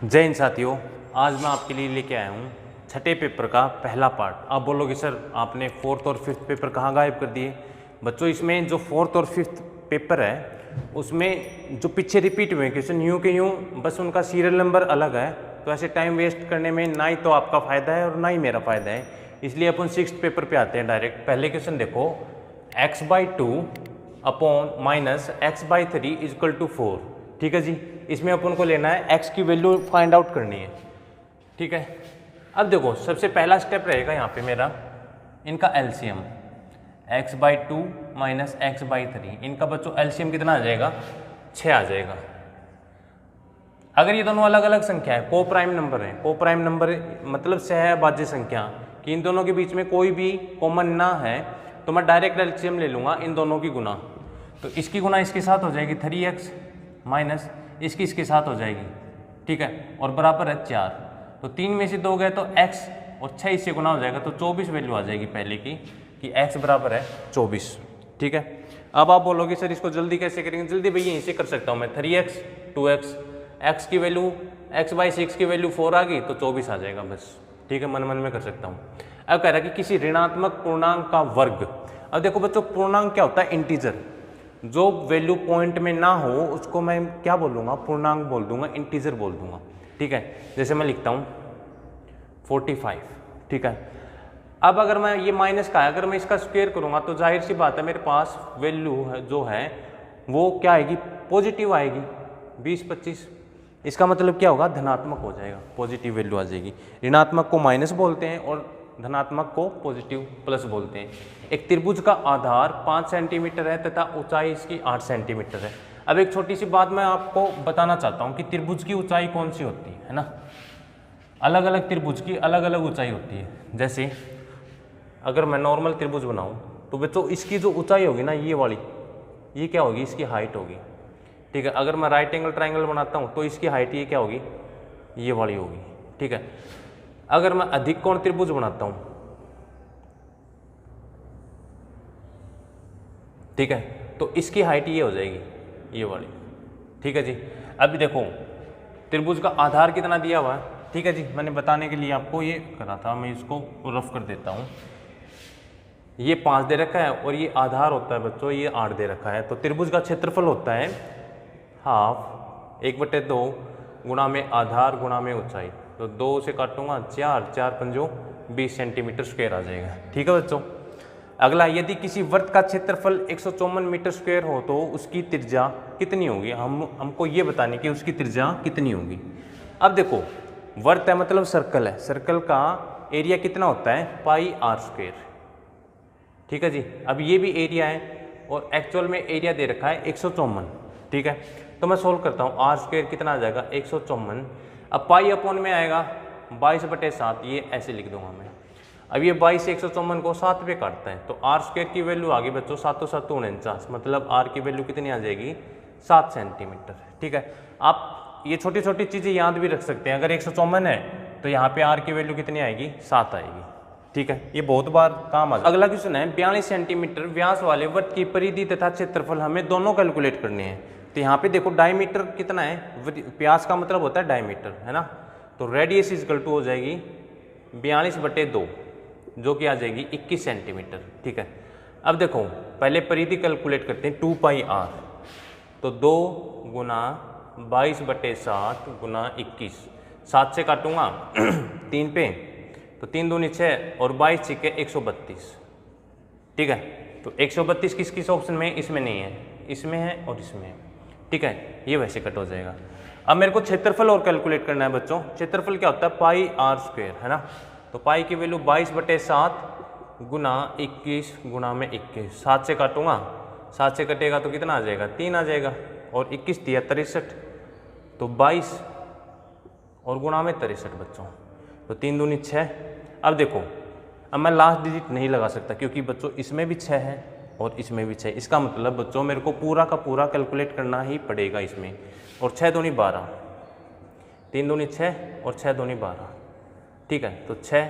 जय हिंद साथियों, आज मैं आपके लिए लेके आया हूँ छठे पेपर का पहला पार्ट। आप बोलोगे सर आपने फोर्थ और फिफ्थ पेपर कहाँ गायब कर दिए? बच्चों इसमें जो फोर्थ और फिफ्थ पेपर है उसमें जो पीछे रिपीट हुए क्वेश्चन यूँ के यूँ, बस उनका सीरियल नंबर अलग है। तो ऐसे टाइम वेस्ट करने में ना ही तो आपका फ़ायदा है और ना ही मेरा फ़ायदा है, इसलिए अपन सिक्स्थ पेपर पे आते हैं डायरेक्ट। पहले क्वेश्चन देखो, x/2 upon minus x/3 is equal to 4। ठीक है जी, इसमें अपन को लेना है x की वैल्यू फाइंड आउट करनी है। ठीक है, अब देखो सबसे पहला स्टेप रहेगा यहाँ पे मेरा इनका एलसीएम, x/2 माइनस x/3। इनका बच्चों एलसीएम कितना आ जाएगा? 6 आ जाएगा। अगर ये दोनों अलग अलग संख्या है, को प्राइम नंबर है, को प्राइम नंबर मतलब सहभाज्य संख्या कि इन दोनों के बीच में कोई भी कॉमन ना है, तो मैं डायरेक्ट एलसीएम ले लूँगा इन दोनों की गुना। तो इसकी गुना इसके साथ हो जाएगी 3x माइनस इसकी इसके साथ हो जाएगी। ठीक है, और बराबर है 4। तो 3 में से 2 गए तो x और 6 इससे गुना हो जाएगा, तो 24 वैल्यू आ जाएगी पहले की कि x बराबर है 24। ठीक है, अब आप बोलोगे सर इसको जल्दी कैसे करेंगे? जल्दी भैया यहीं से कर सकता हूँ मैं। 3x 2x, x की वैल्यू x/6 की वैल्यू 4 आ गई तो 24 आ जाएगा बस। ठीक है, मन मन में कर सकता हूँ। अब कह रहा है कि किसी ऋणात्मक पूर्णांक का वर्ग। अब देखो बच्चों पूर्णांक क्या होता है? इंटीजर। जो वैल्यू पॉइंट में ना हो उसको मैं क्या बोलूँगा? पूर्णांक बोल दूंगा, इंटीजर बोल दूंगा। ठीक है, जैसे मैं लिखता हूँ 45। ठीक है, अब अगर मैं ये माइनस का है, अगर मैं इसका स्क्वायर करूँगा तो जाहिर सी बात है मेरे पास वैल्यू है जो है वो क्या आएगी? पॉजिटिव आएगी, 20-25। इसका मतलब क्या होगा? धनात्मक हो जाएगा, पॉजिटिव वैल्यू आ जाएगी। ऋणात्मक को माइनस बोलते हैं और धनात्मक को पॉजिटिव प्लस बोलते हैं। एक त्रिभुज का आधार 5 सेंटीमीटर है तथा ऊंचाई इसकी 8 सेंटीमीटर है। अब एक छोटी सी बात मैं आपको बताना चाहता हूं कि त्रिभुज की ऊंचाई कौन सी होती है ना? अलग अलग त्रिभुज की अलग अलग ऊंचाई होती है। जैसे अगर मैं नॉर्मल त्रिभुज बनाऊं तो बच्चों इसकी जो ऊंचाई होगी ना, ये वाली, ये क्या होगी? इसकी हाइट होगी। ठीक है, अगर मैं राइट एंगल ट्राइंगल बनाता हूँ तो इसकी हाइट ये क्या होगी? ये वाली होगी। ठीक है, अगर मैं अधिक कोण त्रिभुज बनाता हूं, ठीक है, तो इसकी हाइट ये हो जाएगी, ये वाली। ठीक है जी, अभी देखो त्रिभुज का आधार कितना दिया हुआ है। ठीक है जी, मैंने बताने के लिए आपको ये करा था, मैं इसको रफ कर देता हूं। ये 5 दे रखा है और ये आधार होता है बच्चों, ये 8 दे रखा है। तो त्रिभुज का क्षेत्रफल होता है हाफ 1/2 गुणा में आधार गुणा में ऊंचाई। तो 2 से काटूंगा 4, 4 पंजों 20 सेंटीमीटर स्क्वायर आ जाएगा। ठीक है बच्चों, अगला, यदि किसी वर्त का क्षेत्रफल 154 मीटर स्क्वायर हो तो उसकी त्रिज्या कितनी होगी? हमको ये बताने की उसकी त्रिज्या कितनी होगी। अब देखो वर्त है मतलब सर्कल है, सर्कल का एरिया कितना होता है? πr²। ठीक है जी, अब ये भी एरिया है और एक्चुअल में एरिया दे रखा है 154। ठीक है, तो मैं सोल्व करता हूँ। r² कितना आ जाएगा? 154। अब पाई अपॉन में आएगा 22/7, ये ऐसे लिख दूंगा मैं। अब ये 22 से 154 को 7 पे काटता है तो r² की वैल्यू आ गई बच्चों 7 7 49, मतलब r की वैल्यू कितनी आ जाएगी? 7 सेंटीमीटर। ठीक है, आप ये छोटी छोटी चीज़ें याद भी रख सकते हैं। अगर 154 है तो यहाँ पे r की वैल्यू कितनी आएगी? 7 आएगी। ठीक है, ये बहुत बार काम आ जाता है। अगला क्वेश्चन है 42 सेंटीमीटर व्यास वाले वर्त की परिधि तथा क्षेत्रफल हमें दोनों कैलकुलेट करने हैं। तो यहाँ पे देखो डायमीटर कितना है? व्यास का मतलब होता है डायमीटर, है ना? तो रेडियस इजकल टू हो जाएगी 42/2 जो कि आ जाएगी 21 सेंटीमीटर। ठीक है, अब देखो पहले परिधि कैलकुलेट करते हैं 2πr। तो 2 गुना 22/7 गुना 21, 7 से काटूंगा 3 पे, तो 3 दूनी 6 और 22 छिके 132। ठीक है, तो 132 किस किस ऑप्शन में? इसमें नहीं है, इसमें है और इसमें है। ठीक है, ये वैसे कट हो जाएगा। अब मेरे को क्षेत्रफल और कैलकुलेट करना है बच्चों। क्षेत्रफल क्या होता है? πr², है ना? तो पाई की वैल्यू 22/7 गुना 21 गुना में 21, 7 से काटूंगा, 7 से कटेगा तो कितना आ जाएगा? 3 आ जाएगा, और 21 दिया 63, तो 22 और गुणा में 63 बच्चों, तो 3 दूनी 6। अब देखो, अब मैं लास्ट डिजिट नहीं लगा सकता क्योंकि बच्चों इसमें भी 6 है और इसमें भी 6। इसका मतलब बच्चों मेरे को पूरा का पूरा कैलकुलेट करना ही पड़ेगा इसमें। और 6 दूनी 12, 3 दूनी 6 और 6 दूनी 12। ठीक है, तो 6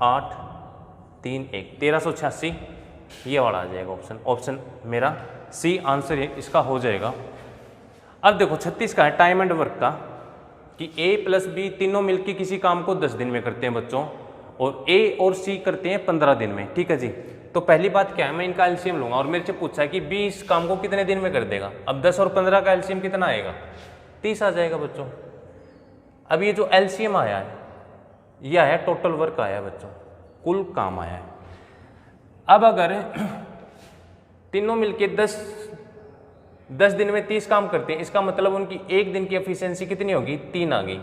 8 3 1 1386, ये वाला आ जाएगा ऑप्शन। ऑप्शन मेरा सी आंसर इसका हो जाएगा। अब देखो 36 का है टाइम एंड वर्क का, कि A प्लस B तीनों मिलकर किसी काम को 10 दिन में करते हैं बच्चों, और A और C करते हैं 15 दिन में। ठीक है जी। तो पहली बात क्या है, मैं इनका एलसीएम लूंगा और मेरे से पूछा है कि B इस काम को कितने दिन में कर देगा। अब 10 और 15 का एलसीएम कितना आएगा, 30 आ जाएगा बच्चों। अब ये जो एलसीएम आया है ये आया टोटल वर्क आया है बच्चों, कुल काम आया है। अब अगर तीनों मिलके 10 दिन में 30 काम करते हैं, इसका मतलब उनकी एक दिन की एफिशिएंसी कितनी होगी, 3 आ गई।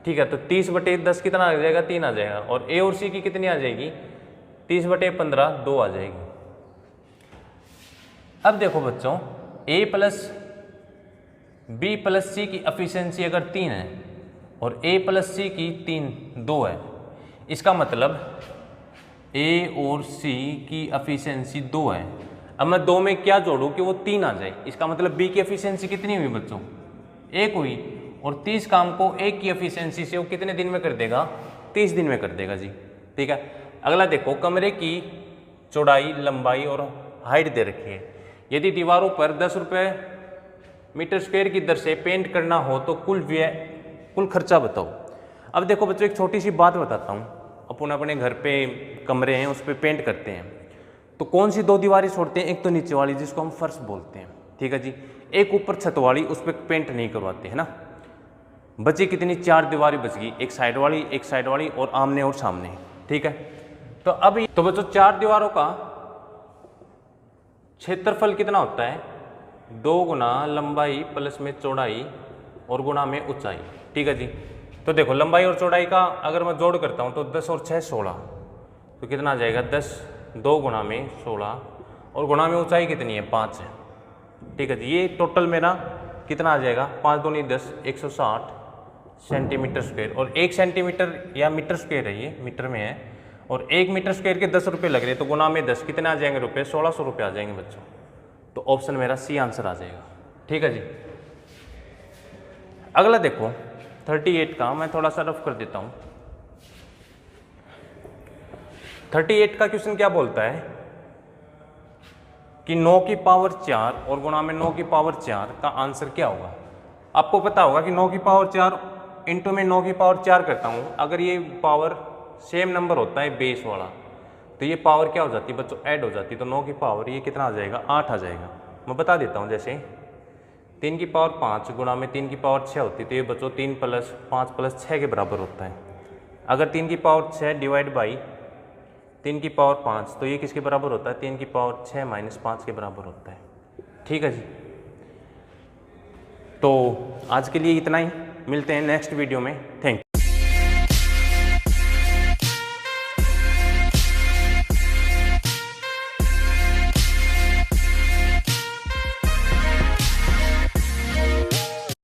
ठीक है, तो 30/10 कितना आ जाएगा, 3 आ जाएगा। और A और C की कितनी आ जाएगी, 30/15 2 आ जाएगी। अब देखो बच्चों, A plus B plus C की एफिशिएंसी अगर 3 है और A प्लस C की 2 है, इसका मतलब A और C की एफिशिएंसी 2 है। अब मैं 2 में क्या जोड़ूं कि वो 3 आ जाए, इसका मतलब B की एफिशिएंसी कितनी हुई बच्चों, 1 हुई। और 30 काम को A की एफिशिएंसी से वो कितने दिन में कर देगा, 30 दिन में कर देगा जी। ठीक है, अगला देखो, कमरे की चौड़ाई, लंबाई और हाइट दे रखी है। यदि दीवारों पर 10 रुपये मीटर स्क्वायर की दर से पेंट करना हो तो कुल खर्चा बताओ। अब देखो बच्चों, एक छोटी सी बात बताता हूँ। अपन अपने घर पे कमरे हैं उस पर पेंट करते हैं, तो कौन सी 2 दीवारें छोड़ते हैं, एक तो नीचे वाली जिसको हम फर्श बोलते हैं, ठीक है जी, एक ऊपर छत वाली, उस पर पेंट नहीं करवाते है ना। बची कितनी, 4 दीवारें बच गई, एक साइड वाली और आमने और सामने। ठीक है, तो अब तो बच्चों 4 दीवारों का क्षेत्रफल कितना होता है, 2 गुना लंबाई प्लस में चौड़ाई और गुणा में ऊंचाई। ठीक है जी। तो देखो लंबाई और चौड़ाई का अगर मैं जोड़ करता हूँ तो 10 और 6 16, तो कितना आ जाएगा 10, 2 गुना में 16 और गुणा में ऊंचाई कितनी है, 5 है। ठीक है जी, ये टोटल मेरा कितना आ जाएगा, 5 दूनी 10, 160 सेंटीमीटर स्क्वायर। और 1 सेंटीमीटर या मीटर स्क्वायर है, ये मीटर में है, और 1 मीटर स्क्वायर के 10 रुपये लग रहे हैं, तो गुना में 10 कितने आ जाएंगे रुपये, 1600 रुपये आ जाएंगे बच्चों। तो ऑप्शन मेरा सी आंसर आ जाएगा। ठीक है जी। अगला देखो 38 का, मैं थोड़ा सा रफ कर देता हूँ। 38 का क्वेश्चन क्या बोलता है कि 9 की पावर 4 और गुणा में 9 की पावर 4 का आंसर क्या होगा। आपको पता होगा कि 9 की पावर 4 इंटू में 9 की पावर 4 करता हूँ, अगर ये पावर सेम नंबर होता है बेस वाला, तो ये पावर क्या हो जाती है बच्चों, ऐड हो जाती है। तो 9 की पावर ये कितना आ जाएगा, 8 आ जाएगा। मैं बता देता हूँ, जैसे 3 की पावर 5 गुणा में 3 की पावर 6 होती है, तो ये बच्चों 3 + 5 + 6 के बराबर होता है। अगर 3 की पावर 6 डिवाइड बाई 3 की पावर 5, तो ये किसके बराबर होता है, 3 की पावर 6 - 5 के बराबर होता है। ठीक है जी। तो आज के लिए इतना ही, मिलते हैं नेक्स्ट वीडियो में। Thank you.